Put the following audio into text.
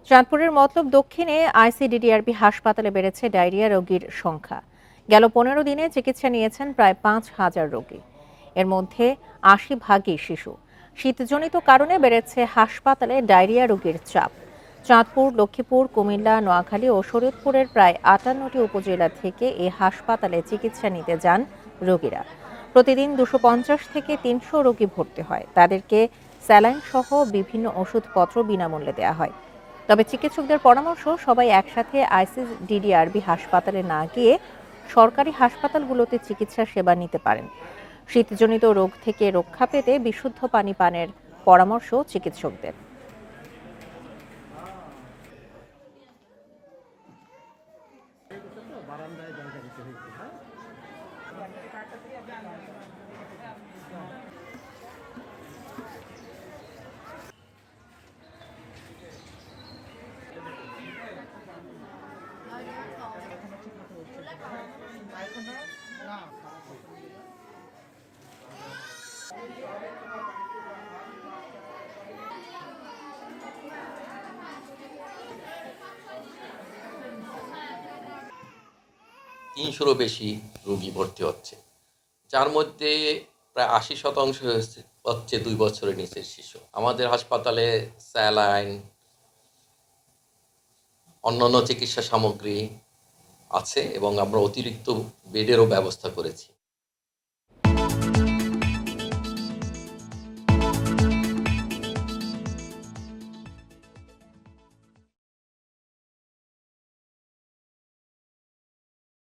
চাঁদপুরের মতলব দক্ষিণে আইসিডিডিআরবি হাসপাতালে বেড়েছে ডায়রিয়া রোগীর সংখ্যা। গেল ১৫ দিনে চিকিৎসা নিয়েছেন প্রায় ৫,০০০ রোগী। এর মধ্যে ৮০ ভাগই শিশু। শীতজনিত কারণে বেড়েছে হাসপাতালে ডায়রিয়া রোগীর চাপ। চাঁদপুর, লক্ষ্মীপুর, কুমিল্লা, নোয়াখালী ও শরীয়তপুরের প্রায় ৫৮টি উপজেলা থেকে এই হাসপাতালে চিকিৎসা নিতে যান রোগীরা। প্রতিদিন ২৫০ থেকে ৩০০ রোগী ভর্তি হয়। তাদেরকে স্যালাইন সহ বিভিন্ন ওষুধপত্র বিনামূল্যে দেওয়া হয়। তবে চিকিৎসকদের পরামর্শ, সবাই একসাথে আইসিডিডিআরবি হাসপাতালে না গিয়ে সরকারি হাসপাতালগুলোতে চিকিৎসা সেবা নিতে পারেন। শীতজনিত রোগ থেকে রক্ষা পেতে বিশুদ্ধ পানি পানের পরামর্শ চিকিৎসকদের। তিনশোরও বেশি রোগী ভর্তি হচ্ছে, যার মধ্যে প্রায় ৮০% হচ্ছে ২ বছরের নিচের শিশু। আমাদের হাসপাতালে স্যালাইন, অন্যান্য চিকিৎসা সামগ্রী আছে এবং আমরা অতিরিক্ত বেডেরও ব্যবস্থা করেছি।